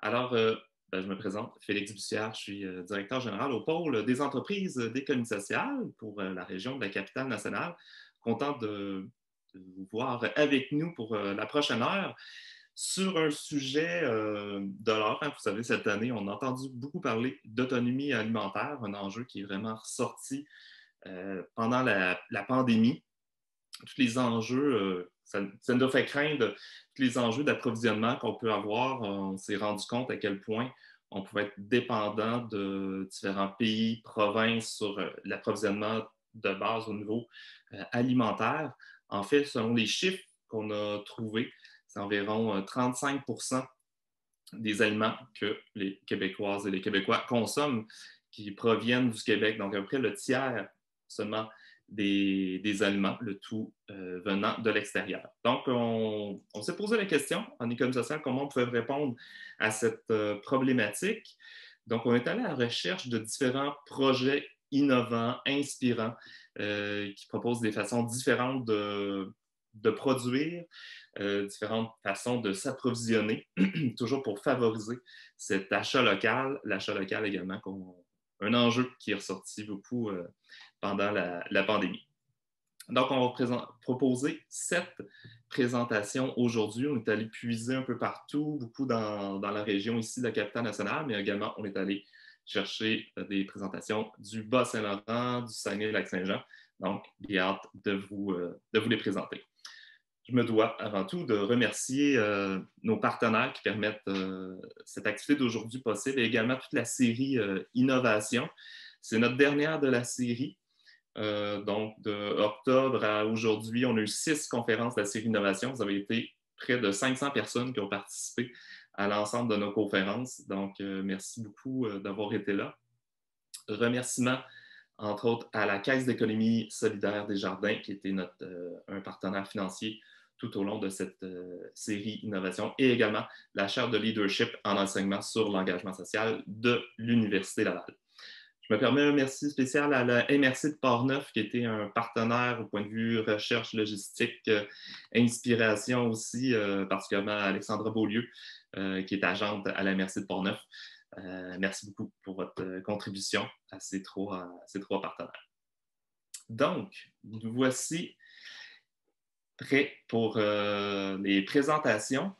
Alors, je me présente, Félix Bussière, je suis directeur général au pôle des entreprises d'économie sociale pour la région de la Capitale-Nationale. Content de vous voir avec nous pour la prochaine heure sur un sujet de l'heure. Hein. Vous savez, cette année, on a entendu beaucoup parler d'autonomie alimentaire, un enjeu qui est vraiment ressorti pendant la pandémie. Tous les enjeux, ça nous a fait craindre tous les enjeux d'approvisionnement qu'on peut avoir. On s'est rendu compte à quel point on pouvait être dépendant de différents pays, provinces sur l'approvisionnement de base au niveau alimentaire. En fait, selon les chiffres qu'on a trouvés, c'est environ 35% des aliments que les Québécoises et les Québécois consomment qui proviennent du Québec. Donc, à peu près le tiers seulement des aliments, le tout venant de l'extérieur. Donc, on s'est posé la question en économie sociale, comment on pouvait répondre à cette problématique. Donc, on est allé à la recherche de différents projets innovants, inspirants, qui proposent des façons différentes de produire, différentes façons de s'approvisionner, toujours pour favoriser cet achat local. L'achat local également, un enjeu qui est ressorti beaucoup pendant la pandémie. Donc, on va proposer 7 présentations aujourd'hui. On est allé puiser un peu partout, beaucoup dans la région ici de la Capitale-Nationale, mais également, on est allé chercher des présentations du Bas-Saint-Laurent, du Saguenay-Lac-Saint-Jean. Donc, j'ai hâte de vous les présenter. Je me dois avant tout de remercier nos partenaires qui permettent cette activité d'aujourd'hui possible et également toute la série Innovation. C'est notre dernière de la série. Donc, de octobre à aujourd'hui, on a eu 6 conférences de la série Innovation. Vous avez été près de 500 personnes qui ont participé à l'ensemble de nos conférences. Donc, merci beaucoup d'avoir été là. Remerciements, entre autres, à la Caisse d'économie solidaire des Jardins, qui était un partenaire financier tout au long de cette série Innovation, et également la chaire de leadership en enseignement sur l'engagement social de l'Université Laval. Je me permets un merci spécial à la MRC de Portneuf, qui était un partenaire au point de vue recherche, logistique, inspiration aussi, particulièrement à Alexandra Beaulieu, qui est agente à la MRC de Portneuf. Merci beaucoup pour votre contribution à ces trois partenaires. Donc, nous voici prêts pour les présentations.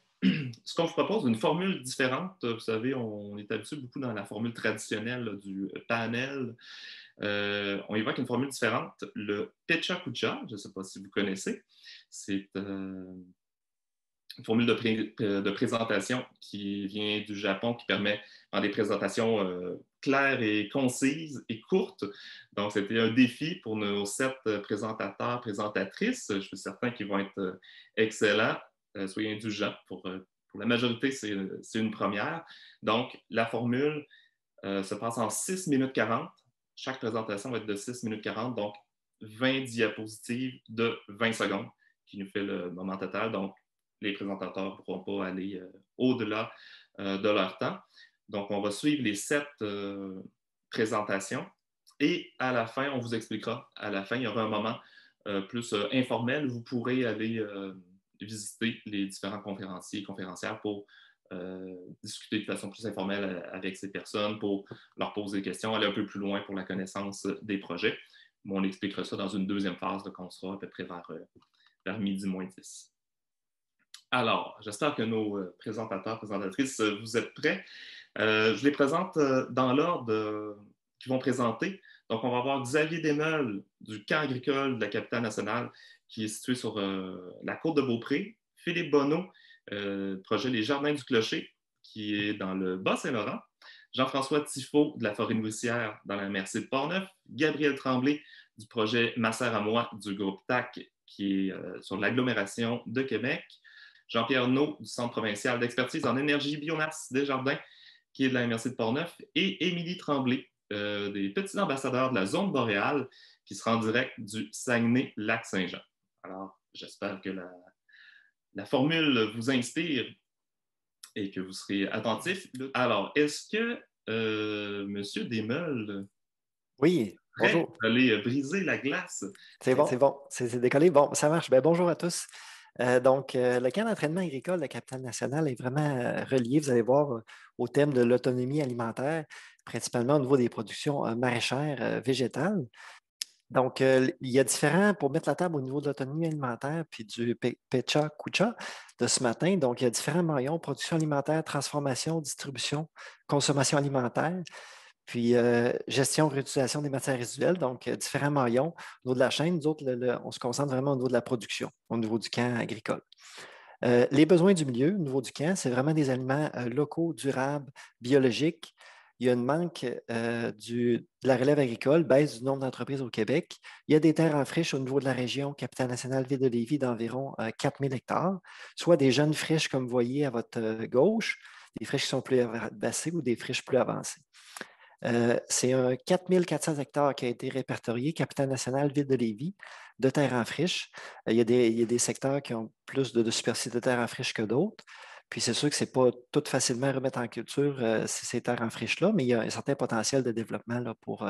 Ce qu'on vous propose, une formule différente. Vous savez, on est habitué beaucoup dans la formule traditionnelle là, du panel. On évoque une formule différente, le Pecha Kucha. Je ne sais pas si vous connaissez. C'est une formule de présentation qui vient du Japon, qui permet dans des présentations claires et concises et courtes. Donc, c'était un défi pour nos 7 présentateurs, présentatrices. Je suis certain qu'ils vont être excellents. Soyez indulgents. Pour la majorité, c'est une première. Donc, la formule se passe en 6 minutes 40. Chaque présentation va être de 6 minutes 40, donc 20 diapositives de 20 secondes, qui nous fait le moment total. Donc, les présentateurs ne pourront pas aller au-delà de leur temps. Donc, on va suivre les 7 présentations et à la fin, on vous expliquera. À la fin, il y aura un moment plus informel. Vous pourrez aller visiter les différents conférenciers et conférencières pour discuter de façon plus informelle avec ces personnes, pour leur poser des questions, aller un peu plus loin pour la connaissance des projets. Mais on expliquera ça dans une deuxième phase, quand on sera à peu près vers midi moins 10. Alors, j'espère que nos présentateurs, présentatrices, vous êtes prêts. Je les présente dans l'ordre qu'ils vont présenter. Donc, on va avoir Xavier Desmeules du camp agricole de la Capitale-Nationale, qui est situé sur la côte de Beaupré. Philippe Bonneau, projet Les Jardins du Clocher, qui est dans le Bas-Saint-Laurent. Jean-François Tiffaut de la Forêt nourricière dans la MRC de Portneuf. Gabriel Tremblay du projet Ma Serre à moi du groupe TAC, qui est sur l'agglomération de Québec. Jean-Pierre Naud du Centre provincial d'expertise en énergie biomasse des Jardins, qui est de la MRC de Portneuf, et Émilie Tremblay, des petits ambassadeurs de la zone boréale, qui sera en direct du Saguenay-Lac-Saint-Jean. Alors, j'espère que la formule vous inspire et que vous serez attentifs. Alors, est-ce que M. Desmeules Oui, bonjour. allez briser la glace? C'est bon, c'est décollé. Bon, ça marche. Ben, bonjour à tous. Le camp d'entraînement agricole de la capitale nationale est vraiment relié, vous allez voir, au thème de l'autonomie alimentaire, principalement au niveau des productions maraîchères végétales. Il y a différents, pour mettre la table au niveau de l'autonomie alimentaire, puis du Pecha Kucha de ce matin. Donc, il y a différents maillons, production alimentaire, transformation, distribution, consommation alimentaire, puis gestion, réutilisation des matières résiduelles. Donc, différents maillons au niveau de la chaîne. Nous autres, on se concentre vraiment au niveau de la production, au niveau du camp agricole. Les besoins du milieu au niveau du camp, c'est vraiment des aliments locaux, durables, biologiques. Il y a une manque de la relève agricole, baisse du nombre d'entreprises au Québec. Il y a des terres en friche au niveau de la région capitale nationale Ville de Lévis d'environ 4 000 hectares, soit des jeunes friches comme vous voyez à votre gauche, des friches qui sont plus herbacées ou des friches plus avancées. C'est un 4 400 hectares qui a été répertorié, capitale nationale, ville de Lévis, de terre en friche. Il y a des secteurs qui ont plus de superficie de terre en friche que d'autres. Puis c'est sûr que ce n'est pas tout facilement à remettre en culture ces terres en friche-là, mais il y a un certain potentiel de développement là, pour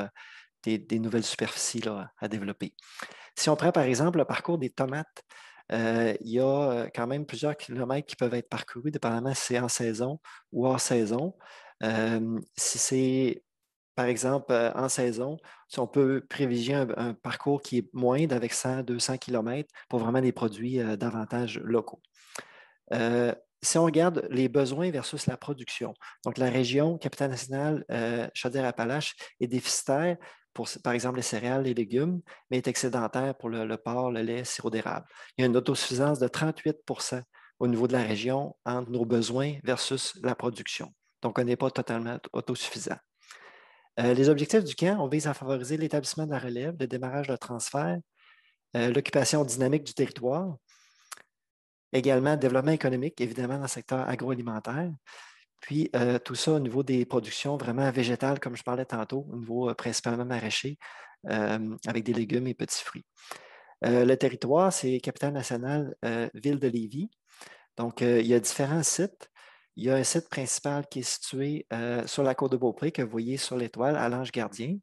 des nouvelles superficies là, à développer. Si on prend par exemple le parcours des tomates, il y a quand même plusieurs kilomètres qui peuvent être parcourus, dépendamment si c'est en saison ou hors saison. Si c'est par exemple, en saison, si on peut privilégier un parcours qui est moindre avec 100-200 km pour vraiment des produits davantage locaux. Si on regarde les besoins versus la production, donc la région capitale nationale Chaudière-Appalaches est déficitaire pour, par exemple, les céréales, les légumes, mais est excédentaire pour le porc, le lait, le sirop d'érable. Il y a une autosuffisance de 38 au niveau de la région entre nos besoins versus la production. Donc, on n'est pas totalement autosuffisant. Les objectifs du camp, on vise à favoriser l'établissement de la relève, le démarrage de transfert, l'occupation dynamique du territoire, également le développement économique, évidemment, dans le secteur agroalimentaire, puis tout ça au niveau des productions vraiment végétales, comme je parlais tantôt, au niveau principalement maraîcher, avec des légumes et petits fruits. Le territoire, c'est capitale nationale, ville de Lévis. Donc, il y a différents sites. Il y a un site principal qui est situé sur la côte de Beaupré, que vous voyez sur l'étoile, à l'Ange Gardien,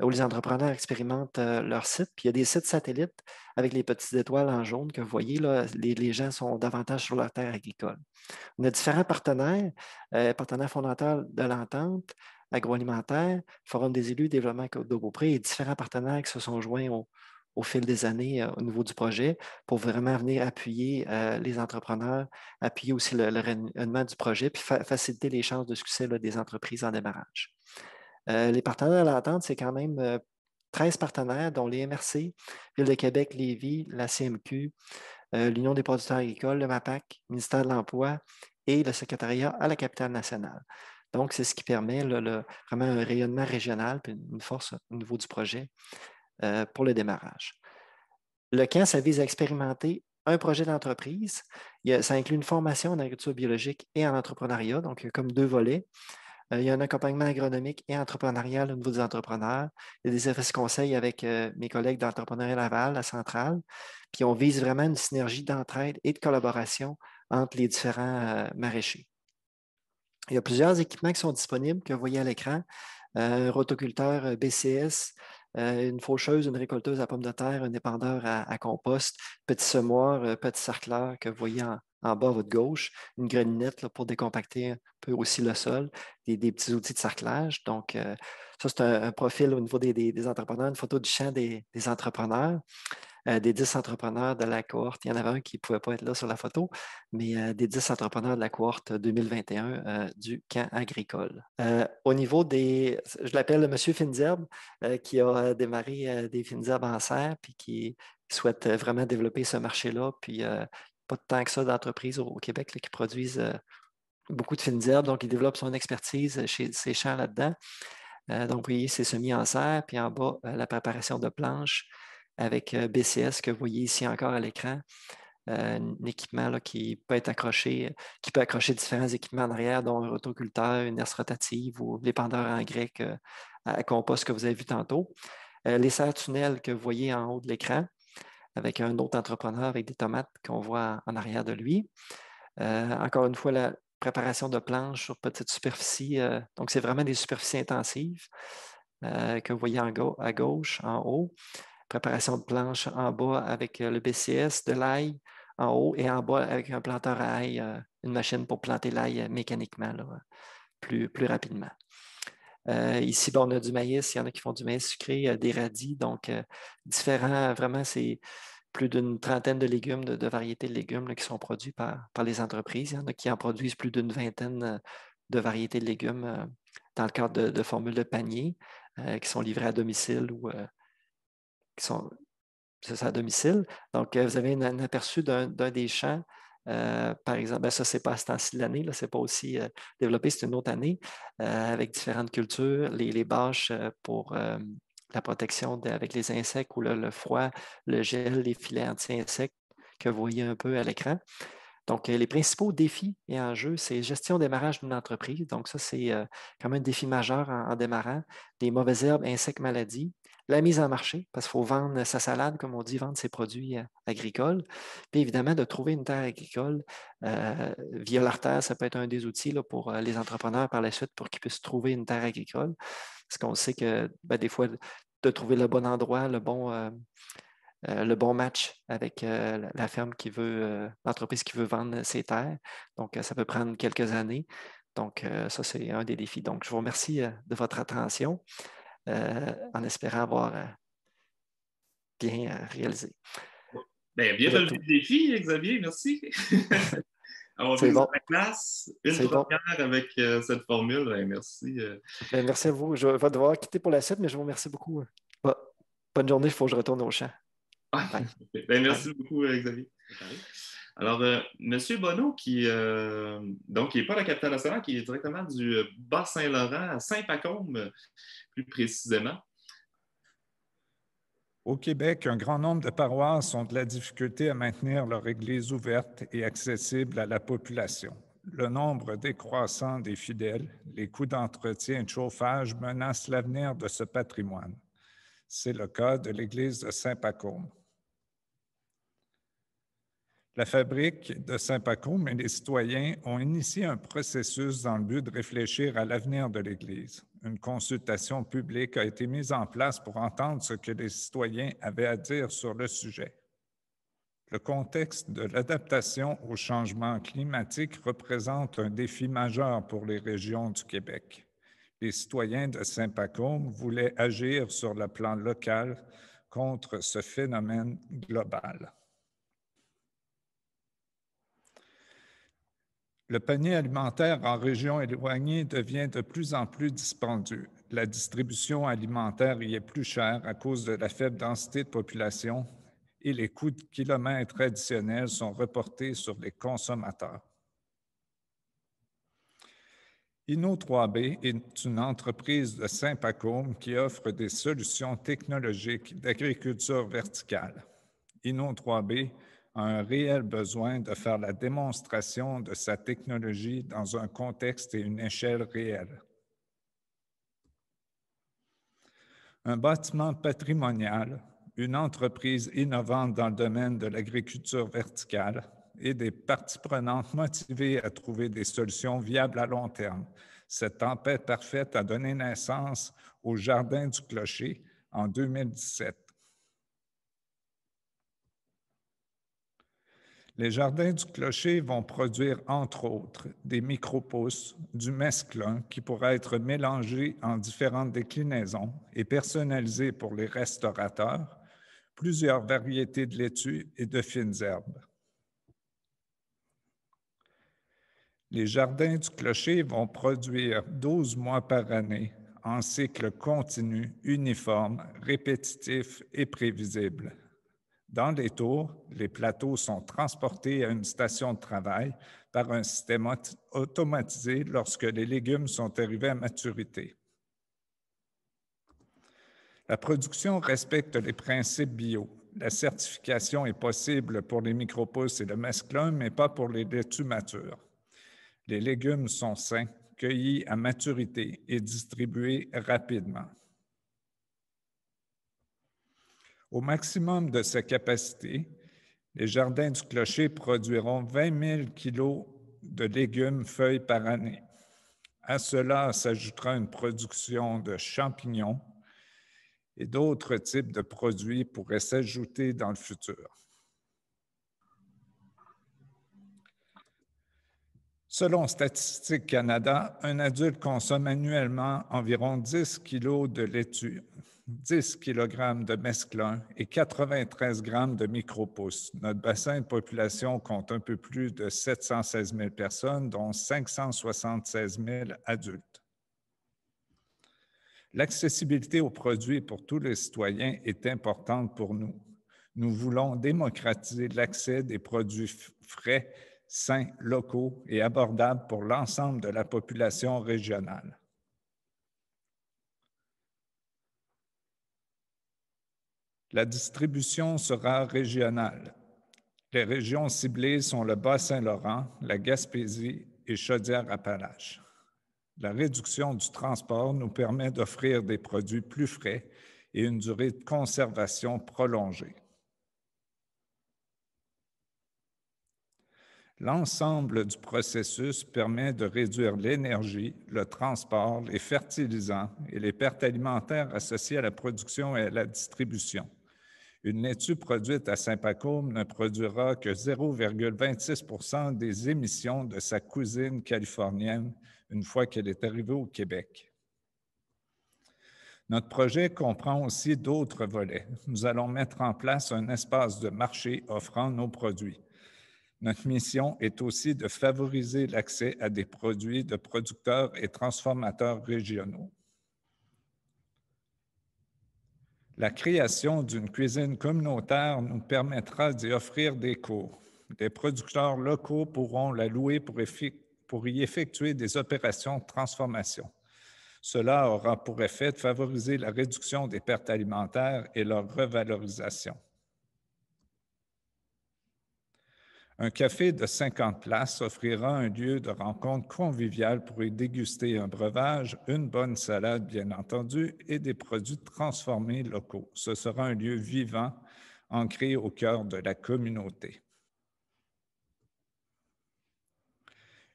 où les entrepreneurs expérimentent leur site. Puis il y a des sites satellites avec les petites étoiles en jaune que vous voyez. Là, les gens sont davantage sur leur terre agricole. On a différents partenaires, partenaires fondateurs de l'entente agroalimentaire, Forum des élus, Développement Côte de Beaupré et différents partenaires qui se sont joints au fil des années au niveau du projet pour vraiment venir appuyer les entrepreneurs, appuyer aussi le rayonnement du projet, puis faciliter les chances de succès là, des entreprises en démarrage. Les partenaires de l'entente, c'est quand même 13 partenaires, dont les MRC, Ville de Québec, Lévis, la CMQ, l'Union des producteurs agricoles, le MAPAC, le ministère de l'Emploi et le secrétariat à la capitale nationale. Donc, c'est ce qui permet vraiment un rayonnement régional et une force au niveau du projet pour le démarrage. Le camp, ça vise à expérimenter un projet d'entreprise. Ça inclut une formation en agriculture biologique et en entrepreneuriat, donc il y a comme 2 volets. Il y a un accompagnement agronomique et entrepreneurial au niveau des entrepreneurs. Il y a des services conseils avec mes collègues d'Entrepreneuriat Laval, la centrale. Puis on vise vraiment une synergie d'entraide et de collaboration entre les différents maraîchers. Il y a plusieurs équipements qui sont disponibles que vous voyez à l'écran. Un rotoculteur BCS, une faucheuse, une récolteuse à pommes de terre, un épandeur à compost, petit semoir, petit sarcleur que vous voyez en bas à votre gauche, une grelinette là, pour décompacter un peu aussi le sol, des petits outils de sarclage. Donc, ça, c'est un profil au niveau des entrepreneurs, une photo du champ des entrepreneurs. Des 10 entrepreneurs de la cohorte. Il y en avait un qui ne pouvait pas être là sur la photo, mais des 10 entrepreneurs de la cohorte 2021 du camp agricole. Au niveau je l'appelle M. Finzerbe, qui a démarré des Finzerbe en serre, puis qui souhaite vraiment développer ce marché-là. Puis, pas tant que ça d'entreprises au Québec là, qui produisent beaucoup de fines herbes. Donc, il développe son expertise chez ses champs là-dedans. Donc, vous voyez, c'est semis en serre, puis en bas, la préparation de planches avec BCS que vous voyez ici encore à l'écran. Un équipement là, qui peut être accroché, qui peut accrocher différents équipements en arrière, dont un rotoculteur, une herse rotative ou l'épandeur en grec à compost que vous avez vu tantôt. Les serres tunnels que vous voyez en haut de l'écran, avec un autre entrepreneur avec des tomates qu'on voit en arrière de lui. Encore une fois, la préparation de planches sur petite superficie. Donc, c'est vraiment des superficies intensives que vous voyez à gauche, en haut. Préparation de planches en bas avec le BCS, de l'ail, en haut et en bas avec un planteur à ail, une machine pour planter l'ail mécaniquement, là, plus rapidement. Ici, on a du maïs. Il y en a qui font du maïs sucré, des radis. Donc, différents, vraiment, c'est plus d'une trentaine de légumes, de variétés de légumes là, qui sont produits par les entreprises. Il y en a qui en produisent plus d'une vingtaine de variétés de légumes dans le cadre de formules de panier qui sont livrées à domicile ou qui sont c'est ça, à domicile. Donc, vous avez un aperçu d'un des champs. Par exemple, ben ça, c'est pas à ce temps-ci de l'année, là, c'est pas aussi développé, c'est une autre année, avec différentes cultures, les bâches pour la protection avec les insectes ou le froid, le gel, les filets anti-insectes que vous voyez un peu à l'écran. Donc, les principaux défis et enjeux, c'est gestion démarrage d'une entreprise. Donc, ça, c'est quand même un défi majeur en démarrant. Des mauvaises herbes, insectes, maladies. La mise en marché, parce qu'il faut vendre sa salade, comme on dit, vendre ses produits agricoles. Puis, évidemment, de trouver une terre agricole via l'artère, ça peut être un des outils là, pour les entrepreneurs par la suite pour qu'ils puissent trouver une terre agricole. Parce qu'on sait que ben, des fois, de trouver le bon endroit, le bon match avec la ferme qui veut, l'entreprise qui veut vendre ses terres. Donc, ça peut prendre quelques années. Donc, ça, c'est un des défis. Donc, je vous remercie de votre attention en espérant avoir bien réalisé. Bien C'est relevé tout. le défi, Xavier, merci. Avoir C'est brisé bon. la glace, une C'est bon. première avec cette formule, merci. Ben, merci à vous. Je vais devoir quitter pour la suite, mais je vous remercie beaucoup. Bon, bonne journée. Il faut que je retourne au champ. Bye. Merci Bye. beaucoup, Xavier. Alors, Monsieur Bonneau, donc, qui n'est pas la capitale nationale, qui est directement du Bas-Saint-Laurent à Saint-Pacôme, plus précisément. Au Québec, un grand nombre de paroisses ont de la difficulté à maintenir leur église ouverte et accessible à la population. Le nombre décroissant des fidèles, les coûts d'entretien et de chauffage menacent l'avenir de ce patrimoine. C'est le cas de l'église de Saint-Pacôme. La fabrique de Saint-Pacôme et les citoyens ont initié un processus dans le but de réfléchir à l'avenir de l'Église. Une consultation publique a été mise en place pour entendre ce que les citoyens avaient à dire sur le sujet. Le contexte de l'adaptation au changement climatique représente un défi majeur pour les régions du Québec. Les citoyens de Saint-Pacôme voulaient agir sur le plan local contre ce phénomène global. Le panier alimentaire en région éloignée devient de plus en plus dispendieux. La distribution alimentaire y est plus chère à cause de la faible densité de population et les coûts de kilomètre additionnels sont reportés sur les consommateurs. Inno3B est une entreprise de Saint-Pacôme qui offre des solutions technologiques d'agriculture verticale. Inno3B a un réel besoin de faire la démonstration de sa technologie dans un contexte et une échelle réelle. Un bâtiment patrimonial, une entreprise innovante dans le domaine de l'agriculture verticale et des parties prenantes motivées à trouver des solutions viables à long terme. Cette tempête parfaite a donné naissance au Jardin du Clocher en 2017. Les Jardins du Clocher vont produire, entre autres, des micro-pousses, du mesclun qui pourra être mélangé en différentes déclinaisons et personnalisé pour les restaurateurs, plusieurs variétés de laitue et de fines herbes. Les Jardins du Clocher vont produire 12 mois par année en cycle continu, uniforme, répétitif et prévisible. Dans les tours, les plateaux sont transportés à une station de travail par un système automatisé lorsque les légumes sont arrivés à maturité. La production respecte les principes bio. La certification est possible pour les micro-pousses et le mesclun, mais pas pour les laitues matures. Les légumes sont sains, cueillis à maturité et distribués rapidement. Au maximum de sa capacité, les Jardins du Clocher produiront 20 000 kilos de légumes feuilles par année. À cela s'ajoutera une production de champignons et d'autres types de produits pourraient s'ajouter dans le futur. Selon Statistique Canada, un adulte consomme annuellement environ 10 kg de laitue, 10 kg de mesclun et 93 grammes de micropousses. Notre bassin de population compte un peu plus de 716 000 personnes, dont 576 000 adultes. L'accessibilité aux produits pour tous les citoyens est importante pour nous. Nous voulons démocratiser l'accès des produits frais, sains, locaux et abordables pour l'ensemble de la population régionale. La distribution sera régionale. Les régions ciblées sont le Bas-Saint-Laurent, la Gaspésie et Chaudière-Appalaches. La réduction du transport nous permet d'offrir des produits plus frais et une durée de conservation prolongée. L'ensemble du processus permet de réduire l'énergie, le transport, les fertilisants et les pertes alimentaires associées à la production et à la distribution. Une laitue produite à Saint-Pacôme ne produira que 0,26 % des émissions de sa cousine californienne une fois qu'elle est arrivée au Québec. Notre projet comprend aussi d'autres volets. Nous allons mettre en place un espace de marché offrant nos produits. Notre mission est aussi de favoriser l'accès à des produits de producteurs et transformateurs régionaux. La création d'une cuisine communautaire nous permettra d'y offrir des cours. Les producteurs locaux pourront la louer pour y effectuer des opérations de transformation. Cela aura pour effet de favoriser la réduction des pertes alimentaires et leur revalorisation. Un café de 50 places offrira un lieu de rencontre convivial pour y déguster un breuvage, une bonne salade bien entendu et des produits transformés locaux. Ce sera un lieu vivant, ancré au cœur de la communauté.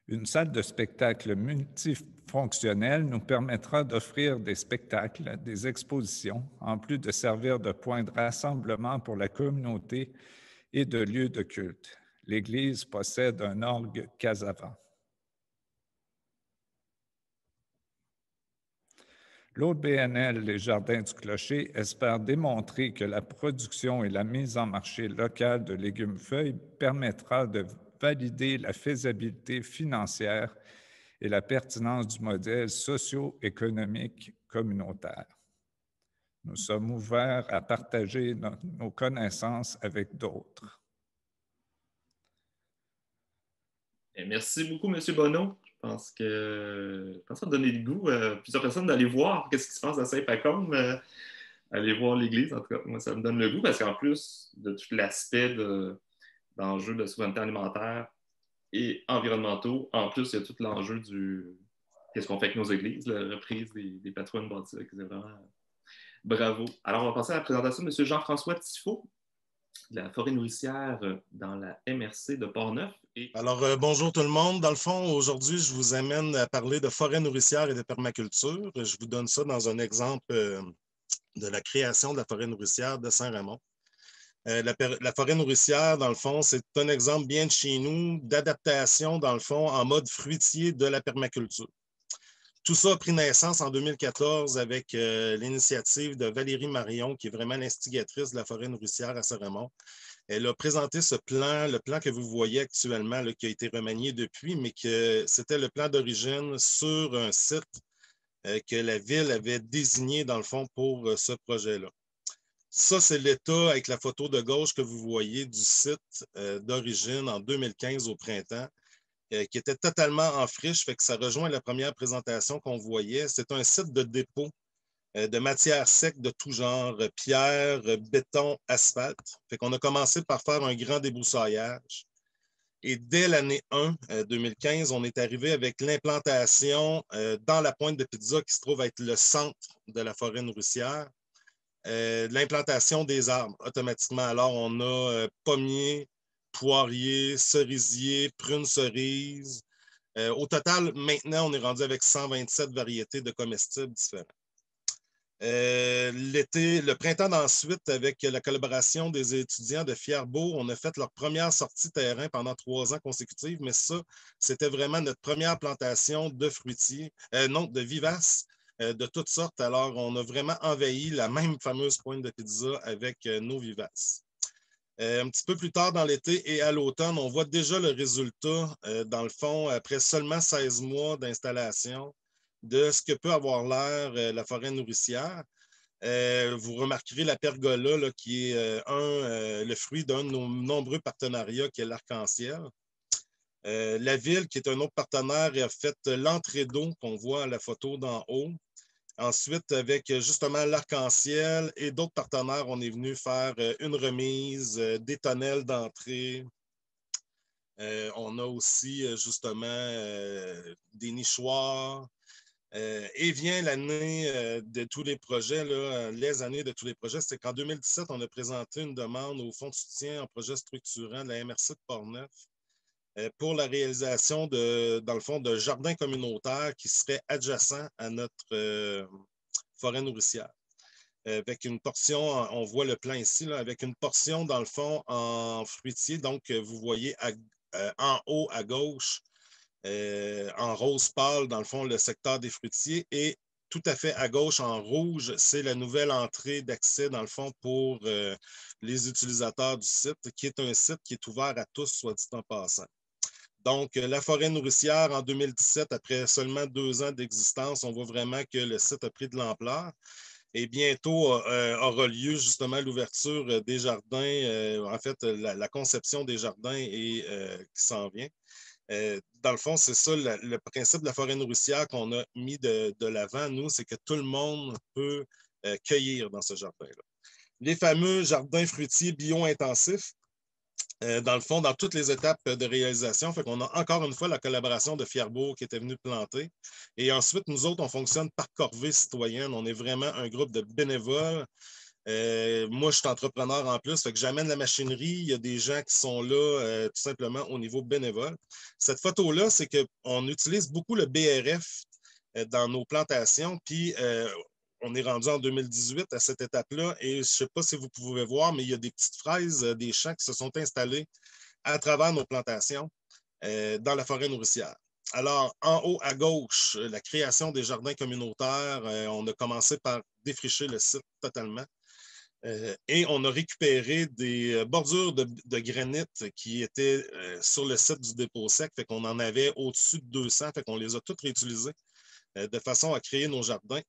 Une salle de spectacle multifonctionnelle nous permettra d'offrir des spectacles, des expositions, en plus de servir de point de rassemblement pour la communauté et de lieu de culte. L'Église possède un orgue Casavant. L'OBNL Les Jardins du Clocher espère démontrer que la production et la mise en marché locale de légumes-feuilles permettra de valider la faisabilité financière et la pertinence du modèle socio-économique communautaire. Nous sommes ouverts à partager nos connaissances avec d'autres. Merci beaucoup, M. Bonneau. Je pense que ça a donné le goût à plusieurs personnes d'aller voir ce qui se passe à Saint-Pacôme, aller voir l'église. En tout cas, moi, ça me donne le goût parce qu'en plus de tout l'aspect d'enjeux de souveraineté alimentaire et environnementaux, en plus, il y a tout l'enjeu du qu'est-ce qu'on fait avec nos églises, la reprise des patrimoines bâtis. C'est vraiment bravo. Alors, on va passer à la présentation de M. Jean-François Tifo, de la forêt nourricière dans la MRC de Portneuf. Alors, bonjour tout le monde. Dans le fond, aujourd'hui, je vous amène à parler de forêt nourricière et de permaculture. Je vous donne ça dans un exemple de la création de la forêt nourricière de Saint-Raymond. La forêt nourricière, dans le fond, c'est un exemple bien de chez nous d'adaptation, dans le fond, en mode fruitier de la permaculture. Tout ça a pris naissance en 2014 avec l'initiative de Valérie Marion, qui est vraiment l'instigatrice de la forêt nourricière à Saint-Raymond. Elle a présenté ce plan, le plan que vous voyez actuellement, là, qui a été remanié depuis, mais que c'était le plan d'origine sur un site que la ville avait désigné, dans le fond, pour ce projet-là. Ça, c'est l'état avec la photo de gauche que vous voyez du site d'origine en 2015 au printemps, qui était totalement en friche, fait que ça rejoint la première présentation qu'on voyait. C'est un site de dépôt de matières secs de tout genre, pierre, béton, asphalte. Fait qu'on a commencé par faire un grand débroussaillage. Et dès l'année 1, 2015, on est arrivé avec l'implantation dans la pointe de Pizza, qui se trouve être le centre de la forêt nourricière, l'implantation des arbres automatiquement. Alors, on a pommiers, poiriers, cerisiers, prunes cerises. Au total, maintenant, on est rendu avec 127 variétés de comestibles différents. Le printemps d'ensuite, avec la collaboration des étudiants de Fierbourg, on a fait leur première sortie terrain pendant 3 ans consécutifs, mais ça, c'était vraiment notre première plantation de fruitiers, non, de vivaces, de toutes sortes. Alors, on a vraiment envahi la même fameuse pointe de pizza avec nos vivaces. Un petit peu plus tard dans l'été et à l'automne, on voit déjà le résultat, dans le fond, après seulement 16 mois d'installation, de ce que peut avoir l'air la forêt nourricière. Vous remarquerez la pergola là, qui est le fruit d'un de nos nombreux partenariats qui est l'Arc-en-Ciel. La ville, qui est un autre partenaire, a fait l'entrée d'eau qu'on voit à la photo d'en haut. Ensuite, avec justement l'Arc-en-Ciel et d'autres partenaires, on est venu faire une remise, des tonnelles d'entrée. On a aussi justement des nichoirs. Et vient l'année de tous les projets, là, les années de tous les projets. C'est qu'en 2017, on a présenté une demande au Fonds de soutien en projet structurant de la MRC de Portneuf pour la réalisation dans le fond, de jardins communautaires qui seraient adjacents à notre forêt nourricière. Avec une portion, on voit le plan ici, là, avec une portion, dans le fond, en fruitier. Donc, vous voyez en haut à gauche, en rose pâle, dans le fond, le secteur des fruitiers. Et tout à fait à gauche, en rouge, c'est la nouvelle entrée d'accès, dans le fond, pour les utilisateurs du site, qui est un site qui est ouvert à tous, soit dit en passant. Donc, la forêt nourricière, en 2017, après seulement 2 ans d'existence, on voit vraiment que le site a pris de l'ampleur. Et bientôt aura lieu justement l'ouverture des jardins, en fait, la conception des jardins qui s'en vient. Dans le fond, c'est ça le principe de la forêt nourricière qu'on a mis de l'avant, nous, c'est que tout le monde peut cueillir dans ce jardin-là. Les fameux jardins fruitiers bio-intensifs, dans le fond, dans toutes les étapes de réalisation. Fait qu'on a encore une fois la collaboration de Fierbourg qui était venu planter. Et ensuite, nous autres, on fonctionne par corvée citoyenne. On est vraiment un groupe de bénévoles. Moi, je suis entrepreneur en plus, fait que j'amène la machinerie. Il y a des gens qui sont là tout simplement au niveau bénévole. Cette photo-là, c'est qu'on utilise beaucoup le BRF dans nos plantations. Puis, on est rendu en 2018 à cette étape-là et je ne sais pas si vous pouvez voir, mais il y a des petites fraises, des champs qui se sont installés à travers nos plantations dans la forêt nourricière. Alors, en haut à gauche, la création des jardins communautaires, on a commencé par défricher le site totalement. Et on a récupéré des bordures de granit qui étaient sur le site du dépôt sec, fait qu'on en avait au-dessus de 200, fait qu'on les a toutes réutilisées de façon à créer nos jardins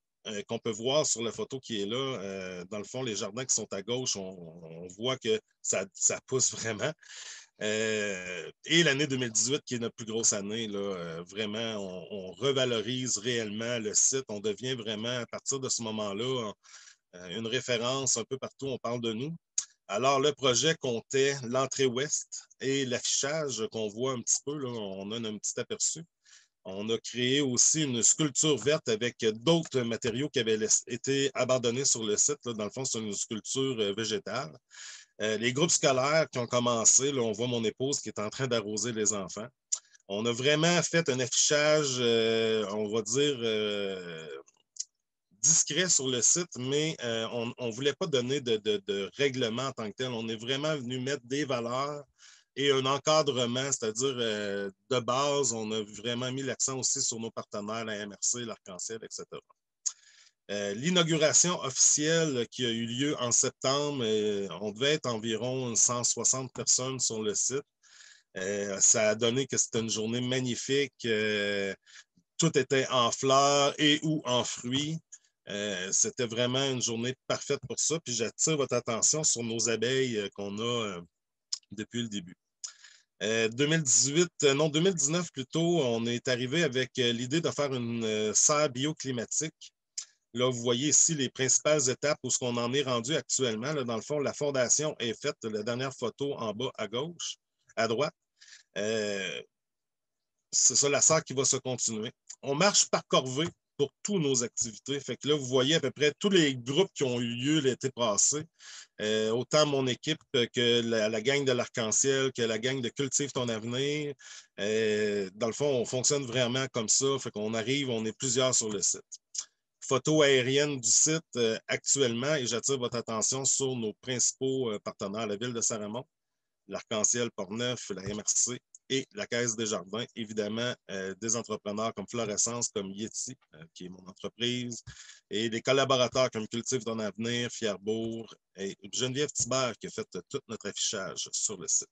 qu'on peut voir sur la photo qui est là. Dans le fond, les jardins qui sont à gauche, on voit que ça pousse vraiment. Et l'année 2018, qui est notre plus grosse année, là, vraiment, on revalorise réellement le site. On devient vraiment, à partir de ce moment-là, une référence un peu partout, on parle de nous. Alors, le projet comptait l'entrée ouest et l'affichage qu'on voit un petit peu, là, on a un petit aperçu. On a créé aussi une sculpture verte avec d'autres matériaux qui avaient été abandonnés sur le site. Là. Dans le fond, c'est une sculpture végétale. Les groupes scolaires qui ont commencé, là, on voit mon épouse qui est en train d'arroser les enfants. On a vraiment fait un affichage, on va dire, discret sur le site, mais on ne voulait pas donner de règlement en tant que tel. On est vraiment venu mettre des valeurs et un encadrement, c'est-à-dire de base, on a vraiment mis l'accent aussi sur nos partenaires, la MRC, l'Arc-en-Ciel, etc. L'inauguration officielle qui a eu lieu en septembre, on devait être environ 160 personnes sur le site. Ça a donné que c'était une journée magnifique. Tout était en fleurs et ou en fruits. C'était vraiment une journée parfaite pour ça. Puis j'attire votre attention sur nos abeilles qu'on a depuis le début. 2019 plutôt, on est arrivé avec l'idée de faire une serre bioclimatique. Là, vous voyez ici les principales étapes où ce qu'on en est rendu actuellement. Là, dans le fond, la fondation est faite, la dernière photo en bas à gauche, à droite. C'est ça, la serre qui va se continuer. On marche par corvée pour toutes nos activités. Fait que là, vous voyez à peu près tous les groupes qui ont eu lieu l'été passé. Autant mon équipe que la gang de l'Arc-en-Ciel, que la gang de Cultive ton avenir. Dans le fond, on fonctionne vraiment comme ça. Fait qu'on arrive, on est plusieurs sur le site. photos aériennes du site actuellement et j'attire votre attention sur nos principaux partenaires, la Ville de Saint-Raymond, l'Arc-en-Ciel Portneuf, la MRC et la Caisse des Jardins. Évidemment, des entrepreneurs comme Florescence, comme Yeti, qui est mon entreprise, et des collaborateurs comme Cultive ton avenir, Fierbourg et Geneviève Thibert qui a fait tout notre affichage sur le site.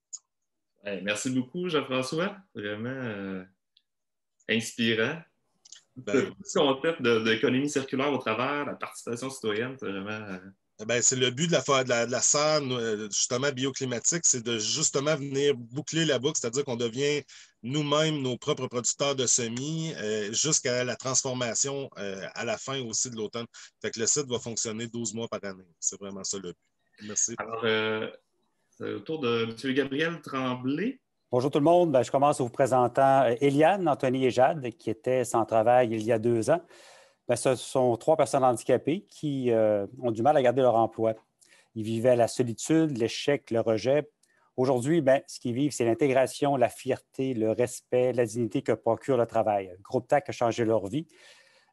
Hey, merci beaucoup, Jean-François. Vraiment inspirant. Le concept d'économie circulaire au travers, la participation citoyenne, c'est vraiment... C'est le but de la serre, justement, bioclimatique, c'est de justement venir boucler la boucle, c'est-à-dire qu'on devient nous-mêmes nos propres producteurs de semis jusqu'à la transformation à la fin aussi de l'automne. Fait que le site va fonctionner 12 mois par année. C'est vraiment ça le but. Merci. Alors, c'est au tour de M. Gabriel Tremblay. Bonjour tout le monde. Je commence en vous présentant Eliane, Anthony et Jade, qui étaient sans travail il y a 2 ans. Ce sont 3 personnes handicapées qui ont du mal à garder leur emploi. Ils vivaient la solitude, l'échec, le rejet. Aujourd'hui, ce qu'ils vivent, c'est l'intégration, la fierté, le respect, la dignité que procure le travail. Groupe TAC a changé leur vie.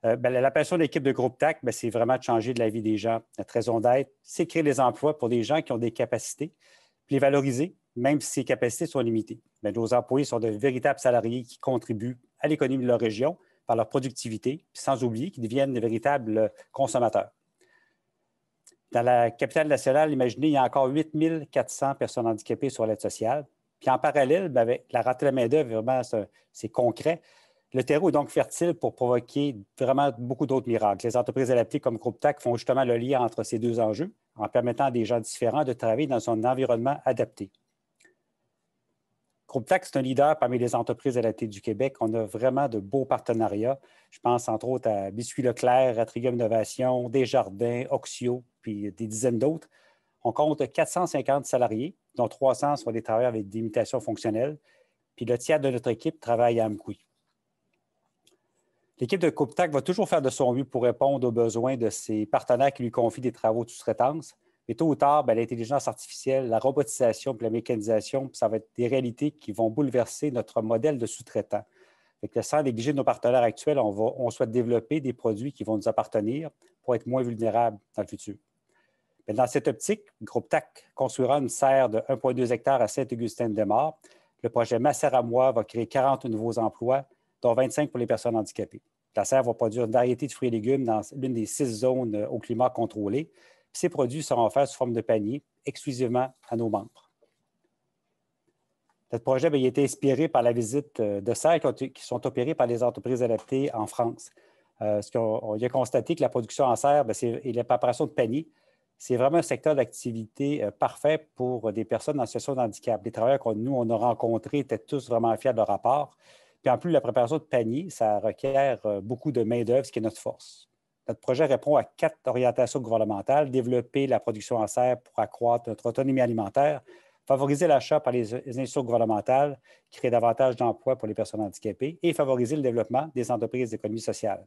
La passion de l'équipe de Groupe TAC, c'est vraiment de changer de la vie des gens. Notre raison d'être, c'est créer des emplois pour des gens qui ont des capacités, puis les valoriser, même si ces capacités sont limitées. Nos employés sont de véritables salariés qui contribuent à l'économie de leur région par leur productivité, puis sans oublier qu'ils deviennent de véritables consommateurs. Dans la capitale nationale, imaginez, il y a encore 8 400 personnes handicapées sur l'aide sociale. Puis en parallèle, avec la rentrée de la main-d'œuvre, vraiment, c'est concret. Le terreau est donc fertile pour provoquer vraiment beaucoup d'autres miracles. Les entreprises adaptées comme Groupe TAC font justement le lien entre ces 2 enjeux en permettant à des gens différents de travailler dans un environnement adapté. Groupe TAC, c'est un leader parmi les entreprises adaptées du Québec. On a vraiment de beaux partenariats. Je pense entre autres à Biscuits Leclerc, Atrium Innovation, Desjardins, Oxio, puis des dizaines d'autres. On compte 450 salariés, dont 300 sont des travailleurs avec des limitations fonctionnelles. Puis le tiers de notre équipe travaille à Amkoui. L'équipe de Groupe TAC va toujours faire de son mieux pour répondre aux besoins de ses partenaires qui lui confient des travaux de sous-traitance. Mais tôt ou tard, l'intelligence artificielle, la robotisation et la mécanisation, ça va être des réalités qui vont bouleverser notre modèle de sous-traitant. Sans négliger nos partenaires actuels, on souhaite développer des produits qui vont nous appartenir pour être moins vulnérables dans le futur. Dans cette optique, Groupe TAC construira une serre de 1,2 hectares à Saint-Augustin-de-Desmaures. Le projet Ma serre à moi va créer 40 nouveaux emplois, dont 25 pour les personnes handicapées. La serre va produire une variété de fruits et légumes dans l'une des 6 zones au climat contrôlé. Ces produits seront offerts sous forme de panier exclusivement à nos membres. Notre projet a été inspiré par la visite de serres qui sont opérées par les entreprises adaptées en France. On a constaté que la production en serre et la préparation de paniers, c'est vraiment un secteur d'activité parfait pour des personnes en situation de handicap. Les travailleurs que nous, on a rencontrés étaient tous vraiment fiers de leur rapport. Puis en plus, la préparation de paniers, ça requiert beaucoup de main-d'œuvre, ce qui est notre force. Notre projet répond à 4 orientations gouvernementales: développer la production en serre pour accroître notre autonomie alimentaire, favoriser l'achat par les institutions gouvernementales qui créent davantage d'emplois pour les personnes handicapées et favoriser le développement des entreprises d'économie sociale.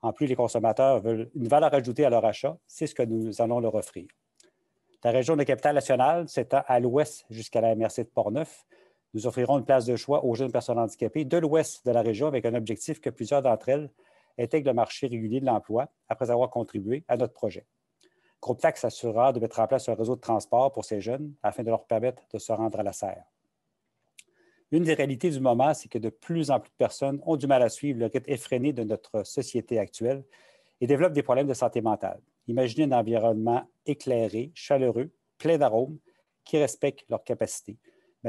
En plus, les consommateurs veulent une valeur ajoutée à leur achat. C'est ce que nous allons leur offrir. La région de la capitale nationale s'étend à l'ouest jusqu'à la MRC de Portneuf. Nous offrirons une place de choix aux jeunes personnes handicapées de l'ouest de la région avec un objectif que plusieurs d'entre elles intègrent le marché régulier de l'emploi après avoir contribué à notre projet. Groupe TAC s'assurera de mettre en place un réseau de transport pour ces jeunes afin de leur permettre de se rendre à la serre. Une des réalités du moment, c'est que de plus en plus de personnes ont du mal à suivre le rythme effréné de notre société actuelle et développent des problèmes de santé mentale. Imaginez un environnement éclairé, chaleureux, plein d'arômes, qui respecte leurs capacités.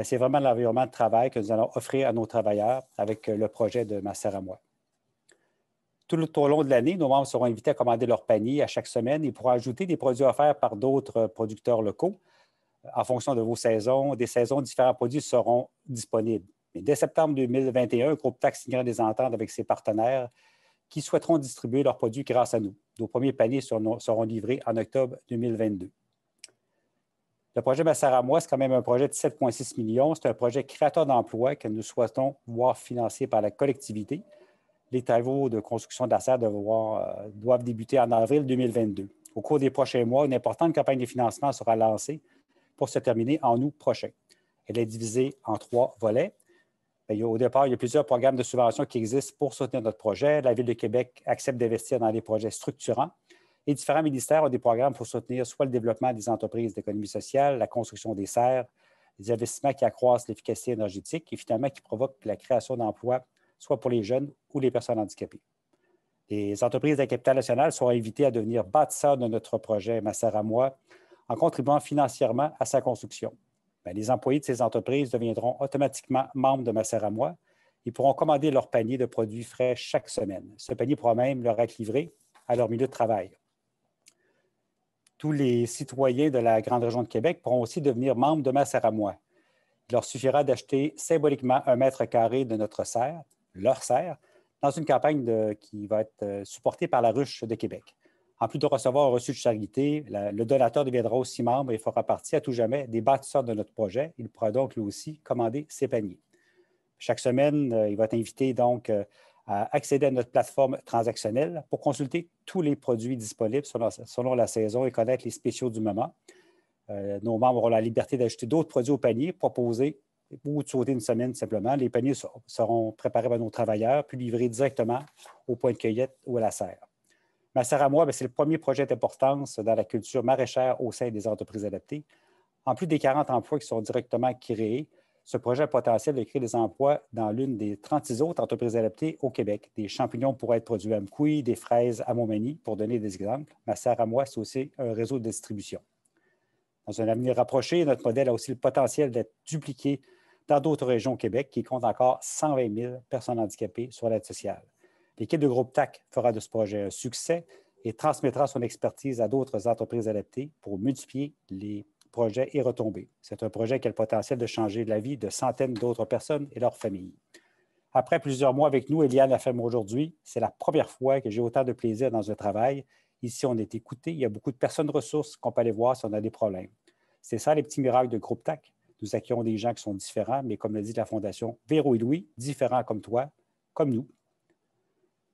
C'est vraiment l'environnement de travail que nous allons offrir à nos travailleurs avec le projet de Ma serre à moi. Tout au long de l'année, nos membres seront invités à commander leur panier à chaque semaine et pourront ajouter des produits offerts par d'autres producteurs locaux. En fonction de vos saisons, des saisons, différents produits seront disponibles. Mais dès septembre 2021, Groupe TAC signera des ententes avec ses partenaires qui souhaiteront distribuer leurs produits grâce à nous. Nos premiers paniers seront livrés en octobre 2022. Le projet Ma serre à moi, c'est quand même un projet de 7,6 millions. C'est un projet créateur d'emplois que nous souhaitons voir financé par la collectivité. Les travaux de construction de la serre doivent débuter en avril 2022. Au cours des prochains mois, une importante campagne de financement sera lancée pour se terminer en août prochain. Elle est divisée en 3 volets. Au départ, il y a plusieurs programmes de subvention qui existent pour soutenir notre projet. La Ville de Québec accepte d'investir dans des projets structurants et différents ministères ont des programmes pour soutenir soit le développement des entreprises d'économie sociale, la construction des serres, des investissements qui accroissent l'efficacité énergétique et finalement qui provoquent la création d'emplois, soit pour les jeunes ou les personnes handicapées. Les entreprises de la capitale nationale sont invitées à devenir bâtisseurs de notre projet Massaramois en contribuant financièrement à sa construction. Les employés de ces entreprises deviendront automatiquement membres de Massaramois. Ils pourront commander leur panier de produits frais chaque semaine. Ce panier pourra même leur être livré à leur milieu de travail. Tous les citoyens de la Grande Région de Québec pourront aussi devenir membres de Massaramois. Il leur suffira d'acheter symboliquement 1 mètre carré de notre serre, leur serre, dans une campagne qui va être supportée par la Ruche de Québec. En plus de recevoir un reçu de charité, le donateur deviendra aussi membre et fera partie à tout jamais des bâtisseurs de notre projet. Il pourra donc lui aussi commander ses paniers. Chaque semaine, il va être invité donc à accéder à notre plateforme transactionnelle pour consulter tous les produits disponibles selon la saison et connaître les spéciaux du moment. Nos membres auront la liberté d'ajouter d'autres produits au panier, proposer ou de sauter une semaine simplement. Les paniers seront préparés par nos travailleurs puis livrés directement au point de cueillette ou à la serre. Massaramois, c'est le premier projet d'importance dans la culture maraîchère au sein des entreprises adaptées. En plus des 40 emplois qui sont directement créés, ce projet a le potentiel de créer des emplois dans l'une des 36 autres entreprises adaptées au Québec. Des champignons pourraient être produits à Amkoui, des fraises à Montmagny, pour donner des exemples. Massaramois, c'est aussi un réseau de distribution. Dans un avenir rapproché, notre modèle a aussi le potentiel d'être dupliqué dans d'autres régions au Québec qui comptent encore 120 000 personnes handicapées sur l'aide sociale. L'équipe de Groupe TAC fera de ce projet un succès et transmettra son expertise à d'autres entreprises adaptées pour multiplier les projets et retombées. C'est un projet qui a le potentiel de changer la vie de centaines d'autres personnes et leurs familles. Après plusieurs mois avec nous, Eliane affirme aujourd'hui, c'est la première fois que j'ai autant de plaisir dans un travail. Ici, on est écouté. Il y a beaucoup de personnes ressources qu'on peut aller voir si on a des problèmes. C'est ça les petits miracles de Groupe TAC. Nous accueillons des gens qui sont différents, mais comme le dit la Fondation Véro et Louis, différents comme toi, comme nous.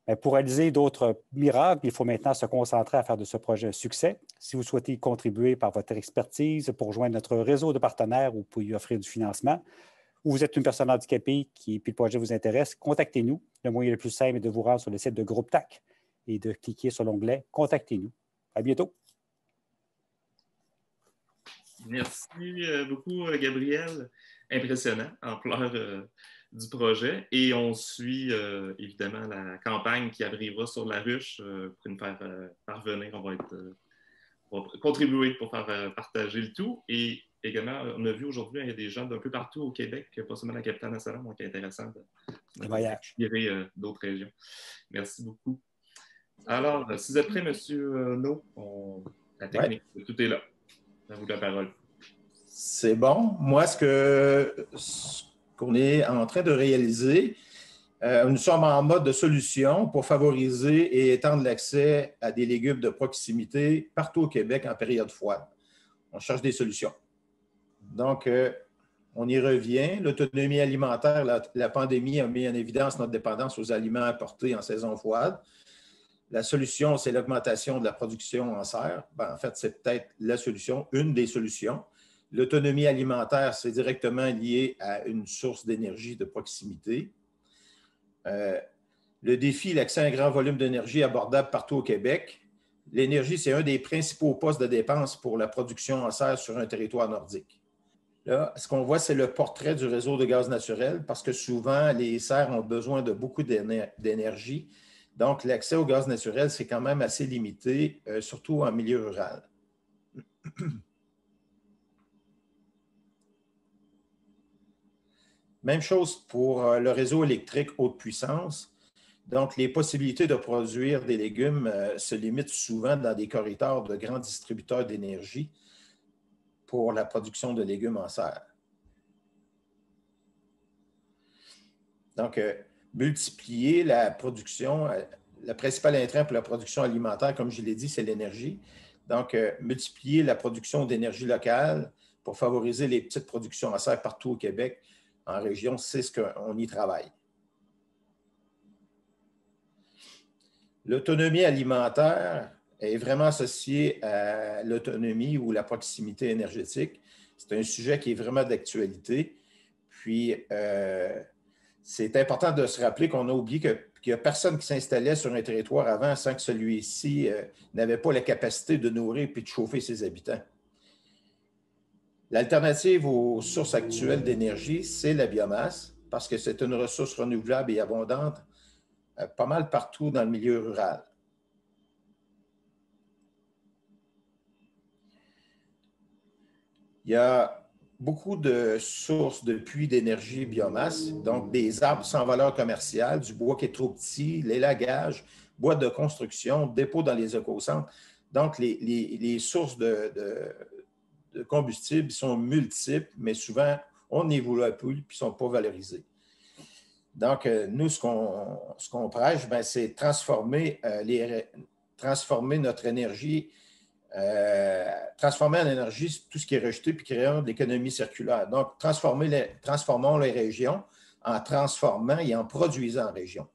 Mais pour réaliser d'autres miracles, il faut maintenant se concentrer à faire de ce projet un succès. Si vous souhaitez y contribuer par votre expertise pour joindre notre réseau de partenaires ou pour y offrir du financement, ou vous êtes une personne handicapée puis le projet vous intéresse, contactez-nous. Le moyen le plus simple est de vous rendre sur le site de Groupe TAC et de cliquer sur l'onglet « Contactez-nous ». À bientôt. Merci beaucoup, Gabriel. Impressionnant, ampleur du projet. Et on suit évidemment la campagne qui arrivera sur la ruche pour nous faire parvenir. On va contribuer pour faire partager le tout. Et également, on a vu aujourd'hui, il y a des gens d'un peu partout au Québec, pas seulement la capitale nationale, donc c'est intéressant d'inspirer d'autres régions. Merci beaucoup. Alors, si vous êtes prêt, M. No, la technique, tout est là. À vous la parole. C'est bon. Moi, ce qu'on est en train de réaliser, nous sommes en mode de solution pour favoriser et étendre l'accès à des légumes de proximité partout au Québec en période froide. On cherche des solutions. Donc, on y revient. L'autonomie alimentaire, la pandémie a mis en évidence notre dépendance aux aliments apportés en saison froide. La solution, c'est l'augmentation de la production en serre. En fait, c'est peut-être la solution, une des solutions. L'autonomie alimentaire, c'est directement lié à une source d'énergie de proximité. Le défi, l'accès à un grand volume d'énergie abordable partout au Québec. L'énergie, c'est un des principaux postes de dépenses pour la production en serre sur un territoire nordique. Là, ce qu'on voit, c'est le portrait du réseau de gaz naturel parce que souvent, les serres ont besoin de beaucoup d'énergie. Donc, l'accès au gaz naturel, c'est quand même assez limité, surtout en milieu rural. Même chose pour le réseau électrique haute puissance. Donc, les possibilités de produire des légumes se limitent souvent dans des corridors de grands distributeurs d'énergie pour la production de légumes en serre. Donc, multiplier la production, le principal intrant pour la production alimentaire, comme je l'ai dit, c'est l'énergie. Donc, multiplier la production d'énergie locale pour favoriser les petites productions en serre partout au Québec, en région, c'est ce qu'on y travaille. L'autonomie alimentaire est vraiment associée à l'autonomie ou la proximité énergétique. C'est un sujet qui est vraiment d'actualité. Puis, c'est important de se rappeler qu'on a oublié qu'il n'y a personne qui s'installait sur un territoire avant sans que celui-ci n'avait pas la capacité de nourrir et de chauffer ses habitants. L'alternative aux sources actuelles d'énergie, c'est la biomasse, parce que c'est une ressource renouvelable et abondante pas mal partout dans le milieu rural. Il y a beaucoup de sources de puits d'énergie biomasse, donc des arbres sans valeur commerciale, du bois qui est trop petit, l'élagage, bois de construction, dépôts dans les écocentres. Donc, les sources de combustible sont multiples, mais souvent, on n'y voit plus et ne sont pas valorisés. Donc, nous, ce qu'on prêche, c'est transformer notre énergie, transformer en énergie tout ce qui est rejeté puis créer de l'économie circulaire. Donc, transformons les régions en transformant et en produisant en région.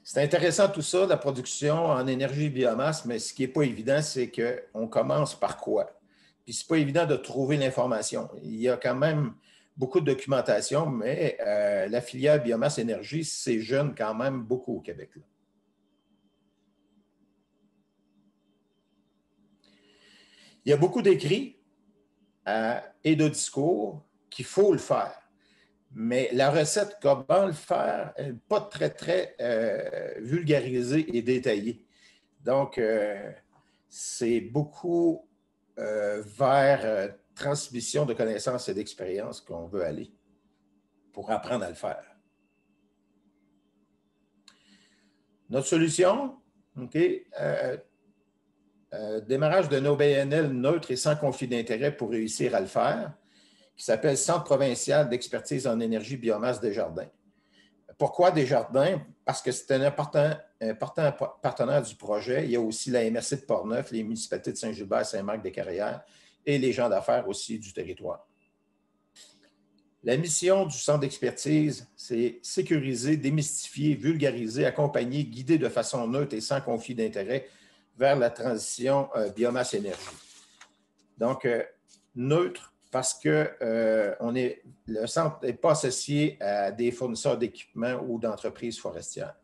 C'est intéressant tout ça, la production en énergie biomasse, mais ce qui n'est pas évident, c'est qu'on commence par quoi? Puis ce n'est pas évident de trouver l'information. Il y a quand même beaucoup de documentation, mais la filière biomasse-énergie, c'est jeune quand même beaucoup au Québec. Là. Il y a beaucoup d'écrits et de discours qu'il faut le faire. Mais la recette, comment le faire, n'est pas très vulgarisée et détaillée. Donc, c'est beaucoup vers transmission de connaissances et d'expériences qu'on veut aller pour apprendre à le faire. Notre solution, démarrage d'un OBNL neutre et sans conflit d'intérêt pour réussir à le faire, qui s'appelle Centre provincial d'expertise en énergie biomasse Desjardins. Pourquoi Desjardins? Parce que c'est un important partenaire du projet. Il y a aussi la MRC de Portneuf, les municipalités de Saint-Gilbert, Saint-Marc-des-Carrières et les gens d'affaires aussi du territoire. La mission du centre d'expertise, c'est sécuriser, démystifier, vulgariser, accompagner, guider de façon neutre et sans conflit d'intérêt vers la transition biomasse-énergie. Donc, neutre, parce que le centre n'est pas associé à des fournisseurs d'équipements ou d'entreprises forestières.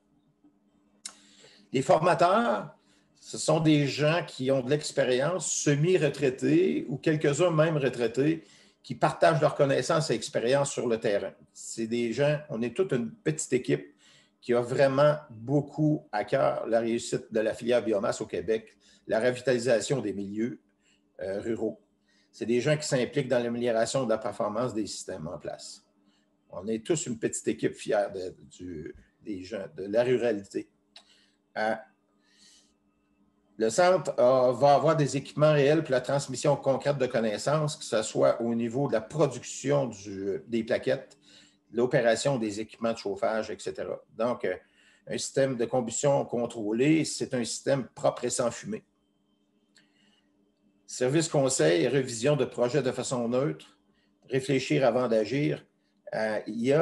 Les formateurs, ce sont des gens qui ont de l'expérience, semi-retraités ou quelques-uns même retraités, qui partagent leurs connaissances et expériences sur le terrain. C'est des gens, on est toute une petite équipe qui a vraiment beaucoup à cœur la réussite de la filière biomasse au Québec, la revitalisation des milieux ruraux. C'est des gens qui s'impliquent dans l'amélioration de la performance des systèmes en place. On est tous une petite équipe fière des gens, de la ruralité. Le centre va avoir des équipements réels pour la transmission concrète de connaissances, que ce soit au niveau de la production des plaquettes, l'opération des équipements de chauffage, etc. Donc, un système de combustion contrôlé, c'est un système propre et sans fumée. Service conseil et révision de projets de façon neutre, réfléchir avant d'agir. Il y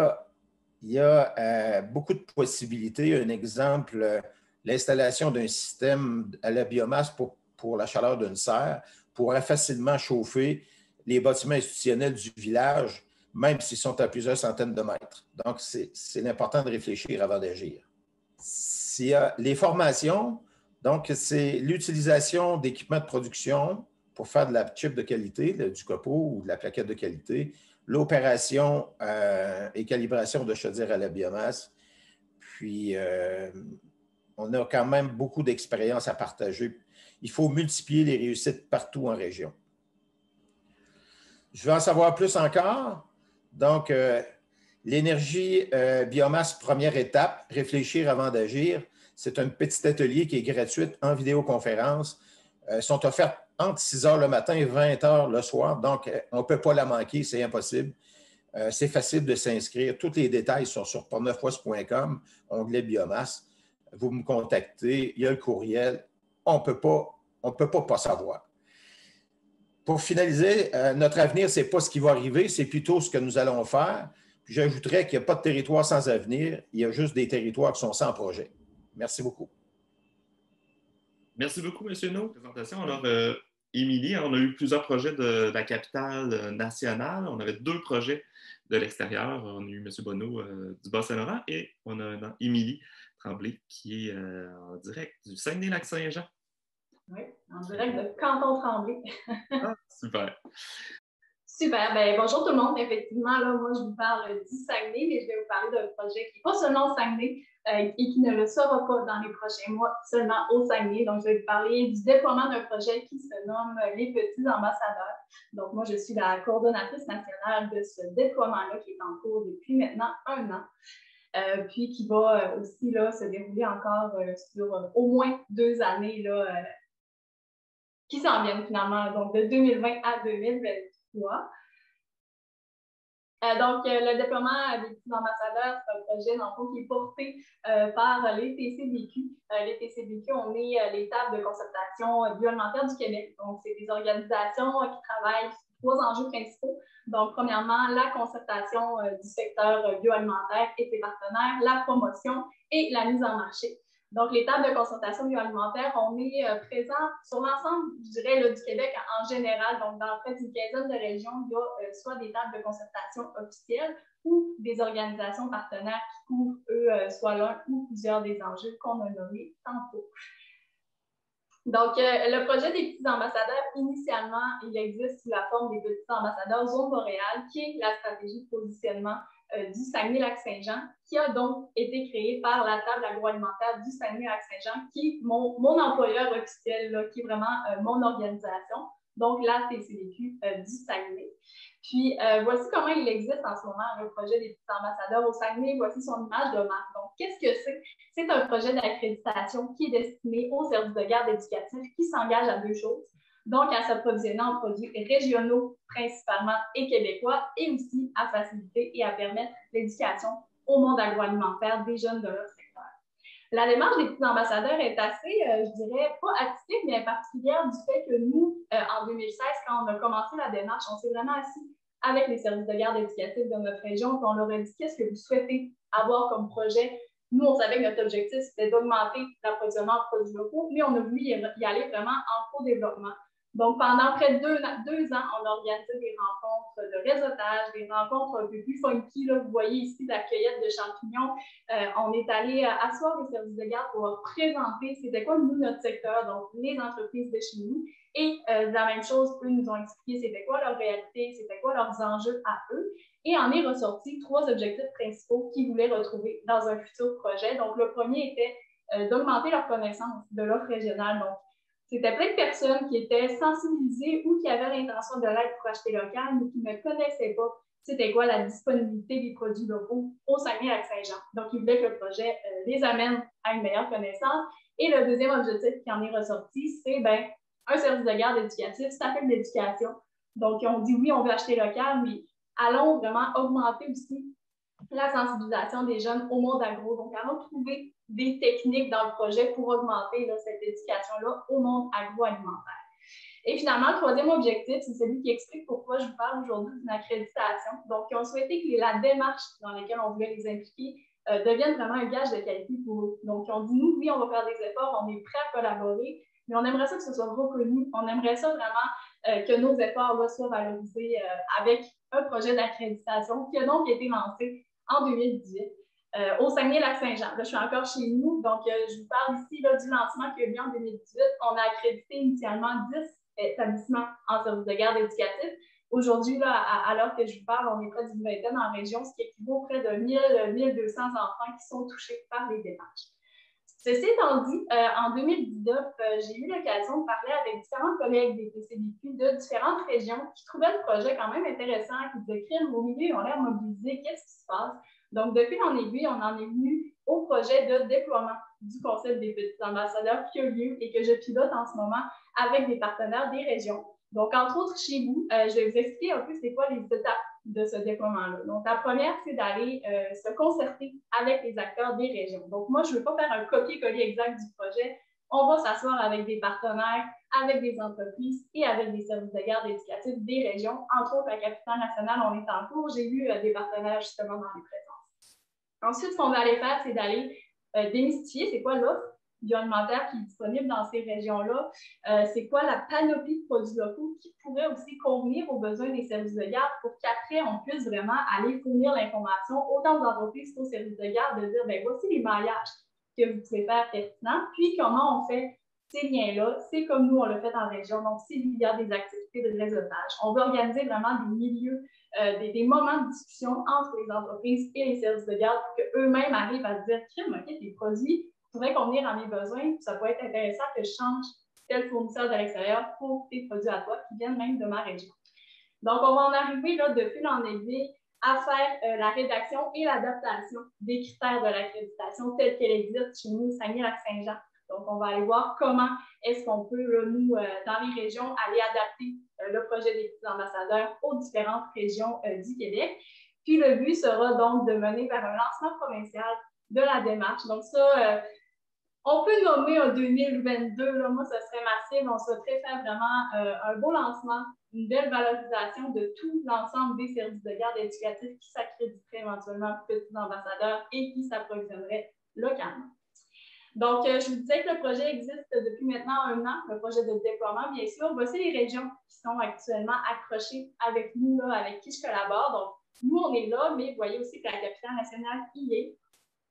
a beaucoup de possibilités. Un exemple, l'installation d'un système à la biomasse pour la chaleur d'une serre pourrait facilement chauffer les bâtiments institutionnels du village, même s'ils sont à plusieurs centaines de mètres. Donc, c'est important de réfléchir avant d'agir. Les formations, donc, c'est l'utilisation d'équipements de production pour faire de la chip de qualité, du copeaux ou de la plaquette de qualité, l'opération et calibration de chaudières à la biomasse. Puis, on a quand même beaucoup d'expérience à partager. Il faut multiplier les réussites partout en région. Je veux en savoir plus encore. Donc, l'énergie biomasse, première étape, réfléchir avant d'agir. C'est un petit atelier qui est gratuit en vidéoconférence. Sont offertes entre 6 heures le matin et 20 heures le soir. Donc, on ne peut pas la manquer, c'est impossible. C'est facile de s'inscrire. Tous les détails sont sur portneufouest.com, onglet biomasse. Vous me contactez, il y a le courriel. On ne peut pas savoir. Pour finaliser, notre avenir, ce n'est pas ce qui va arriver, c'est plutôt ce que nous allons faire. Puis j'ajouterais qu'il n'y a pas de territoire sans avenir, il y a juste des territoires qui sont sans projet. Merci beaucoup. Merci beaucoup, M. No. Présentation. Alors, Émilie, on a eu plusieurs projets de la capitale nationale. On avait 2 projets de l'extérieur. On a eu M. Bonneau du Bas-Saint-Laurent et on a Émilie Tremblay qui est en direct du Saguenay-Lac-Saint-Jean. Oui, en direct de Canton Tremblay. Ah, super. Super. Bien, bonjour tout le monde. Effectivement, là, moi, je vous parle du Saguenay, mais je vais vous parler d'un projet qui n'est pas seulement au Saguenay et qui ne le sera pas dans les prochains mois seulement au Saguenay. Donc, je vais vous parler du déploiement d'un projet qui se nomme Les Petits Ambassadeurs. Donc, moi, je suis la coordonnatrice nationale de ce déploiement-là qui est en cours depuis maintenant 1 an. Puis qui va aussi là, se dérouler encore sur au moins 2 années là, qui s'en viennent finalement, donc de 2020 à 2023. Donc, le déploiement des petits ambassadeurs, c'est un projet, dans le fond, qui est porté par les TCBQ. Les TCBQ, on est les tables de concertation bioalimentaire du Québec. Donc, c'est des organisations qui travaillent sur 3 enjeux principaux. Donc, premièrement, la concertation du secteur bioalimentaire et ses partenaires, la promotion et la mise en marché. Donc, les tables de concertation bioalimentaire, on est présent sur l'ensemble, je dirais, là, du Québec en général. Donc, dans près d'une quinzaine de régions, il y a soit des tables de concertation officielles ou des organisations partenaires qui couvrent, eux, soit l'un ou plusieurs des enjeux qu'on a nommés tantôt. Donc, le projet des petits ambassadeurs, initialement, il existe sous la forme des petits ambassadeurs Zone Boréale, qui est la stratégie de positionnement du Saguenay-Lac-Saint-Jean, qui a donc été créée par la table agroalimentaire du Saguenay-Lac-Saint-Jean, qui est mon employeur officiel, là, qui est vraiment mon organisation, donc la TCBQ du Saguenay. Puis, voici comment il existe en ce moment, le projet des petits ambassadeurs au Saguenay. Voici son image de marque. Donc, qu'est-ce que c'est? C'est un projet d'accréditation qui est destiné aux services de garde éducatifs qui s'engage à 2 choses. Donc, à s'approvisionner en produits régionaux principalement et québécois, et aussi à faciliter et à permettre l'éducation au monde agroalimentaire des jeunes de leur secteur. La démarche des petits ambassadeurs est assez, je dirais, pas atypique, mais particulière du fait que nous, en 2016, quand on a commencé la démarche, on s'est vraiment assis avec les services de garde éducatifs de notre région, puis on leur a dit qu'est-ce que vous souhaitez avoir comme projet. Nous, on savait que notre objectif, c'était d'augmenter l'approvisionnement en produits locaux, mais on a voulu y aller vraiment en co-développement. Donc, pendant près de 2 ans, on a organisé des rencontres de réseautage, des rencontres un peu plus funky. Là, vous voyez ici la cueillette de champignons. On est allé asseoir les services de garde pour leur présenter c'était quoi, nous, notre secteur, donc les entreprises de chez nous. Et la même chose, eux nous ont expliqué c'était quoi leur réalité, c'était quoi leurs enjeux à eux. Et en est ressorti 3 objectifs principaux qu'ils voulaient retrouver dans un futur projet. Donc, le premier était d'augmenter leur connaissance de l'offre régionale. Donc, c'était plein de personnes qui étaient sensibilisées ou qui avaient l'intention de l'être pour acheter local, mais qui ne connaissaient pas c'était quoi la disponibilité des produits locaux au Saguenay-Lac-Saint-Jean. Donc, ils voulaient que le projet les amène à une meilleure connaissance. Et le deuxième objectif qui en est ressorti, c'est un service de garde éducatif, ça fait de l'éducation. Donc, on dit oui, on veut acheter local, mais allons vraiment augmenter aussi la sensibilisation des jeunes au monde agro. Donc, allons trouver des techniques dans le projet pour augmenter là, cette éducation-là au monde agroalimentaire. Et finalement, le troisième objectif, c'est celui qui explique pourquoi je vous parle aujourd'hui d'une accréditation. Donc, ils ont souhaité que la démarche dans laquelle on voulait les impliquer devienne vraiment un gage de qualité pour eux. Donc, ils ont dit, nous, oui, on va faire des efforts, on est prêts à collaborer, mais on aimerait ça que ce soit reconnu. On aimerait ça vraiment que nos efforts là, soient valorisés avec un projet d'accréditation qui a donc été lancé en 2018. Au Saguenay-Lac-Saint-Jean. Là, je suis encore chez nous, donc je vous parle ici là, du lancement qui a eu lieu en 2018. On a accrédité initialement 10 établissements en service de garde éducatif. Aujourd'hui, à l'heure que je vous parle, on est près d'une vingtaine en région, ce qui équivaut près de 1200 enfants qui sont touchés par les démarches. Ceci étant dit, en 2019, j'ai eu l'occasion de parler avec différents collègues des TCBQ de différentes régions qui trouvaient le projet quand même intéressant, qui disaient crime au milieu, ils ont l'air mobilisés, qu'est-ce qui se passe? Donc, depuis en aiguille, on en est venu au projet de déploiement du concept des petits ambassadeurs qui a lieu et que je pilote en ce moment avec des partenaires des régions. Donc, entre autres, chez vous, je vais vous expliquer un peu c'est quoi les étapes de ce déploiement-là. Donc, la première, c'est d'aller se concerter avec les acteurs des régions. Donc, moi, je ne veux pas faire un copier-coller exact du projet. On va s'asseoir avec des partenaires, avec des entreprises et avec des services de garde éducatifs des régions. Entre autres, la capitale nationale, on est en cours. J'ai vu des partenaires justement dans les présences. Ensuite, ce qu'on va aller faire, c'est d'aller démystifier c'est quoi l'offre bioalimentaire qui est disponible dans ces régions-là, c'est quoi la panoplie de produits locaux qui pourrait aussi convenir aux besoins des services de garde pour qu'après, on puisse vraiment aller fournir l'information autant aux entreprises qu'aux services de garde, de dire, bien, voici les maillages que vous pouvez faire pertinents, puis comment on fait ces liens-là. C'est comme nous, on l'a fait en région, donc c'est via des activités de réseautage. On veut organiser vraiment des milieux, des moments de discussion entre les entreprises et les services de garde pour qu'eux-mêmes arrivent à se dire, crime, OK, tes produits pourraient convenir à mes besoins, ça pourrait être intéressant que je change tel fournisseur de l'extérieur pour tes produits à toi qui viennent même de ma région. Donc, on va en arriver là, de fil en aiguille à faire la rédaction et l'adaptation des critères de l'accréditation tels qu'elle existe chez nous, Saguenay-Lac-Saint-Jean. Donc, on va aller voir comment est-ce qu'on peut, là, nous, dans les régions, aller adapter le projet des petits ambassadeurs aux différentes régions du Québec. Puis, le but sera donc de mener vers un lancement provincial de la démarche. Donc, ça, on peut nommer un 2022, là, moi, ce serait massif. On souhaiterait faire vraiment un beau lancement, une belle valorisation de tout l'ensemble des services de garde éducatifs qui s'accréditeraient éventuellement petits ambassadeurs et qui s'approvisionneraient localement. Donc, je vous disais que le projet existe depuis maintenant 1 an, le projet de déploiement, bien sûr. Voici les régions qui sont actuellement accrochées avec nous, là, avec qui je collabore. Donc, nous, on est là, mais vous voyez aussi que la capitale nationale y est.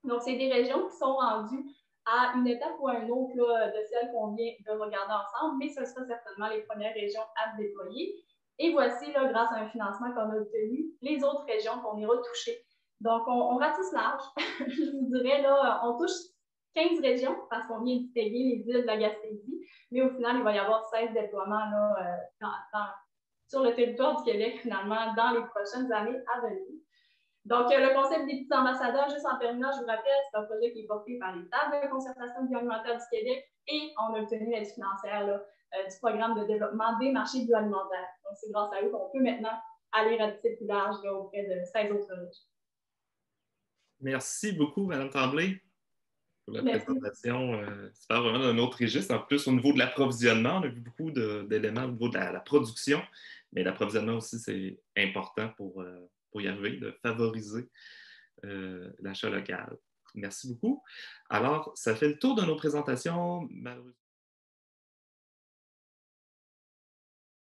Donc, c'est des régions qui sont rendues à une étape ou à une autre là, de celle qu'on vient de regarder ensemble, mais ce sera certainement les premières régions à se déployer. Et voici, là, grâce à un financement qu'on a obtenu, les autres régions qu'on ira toucher. Donc, on ratisse large. Je vous dirais, là, on touche 15 régions parce qu'on vient distinguer les îles de la Gaspésie, mais au final, il va y avoir 16 déploiements là, sur le territoire du Québec, finalement, dans les prochaines années à venir. Donc, le concept des petits ambassadeurs, juste en terminant, je vous rappelle, c'est un projet qui est porté par les tables de concertation bioalimentaire du Québec et on a obtenu l'aide financière là, du programme de développement des marchés bioalimentaires. Donc, c'est grâce à eux qu'on peut maintenant aller ratisser plus large là, auprès de 16 autres régions. Merci beaucoup, Mme Tremblay, pour la Merci. présentation. C'est pas vraiment un autre registre. En plus, au niveau de l'approvisionnement, on a vu beaucoup d'éléments au niveau de la production, mais l'approvisionnement aussi, c'est important pour y arriver, de favoriser l'achat local. Merci beaucoup. Alors, ça fait le tour de nos présentations. Malheureusement,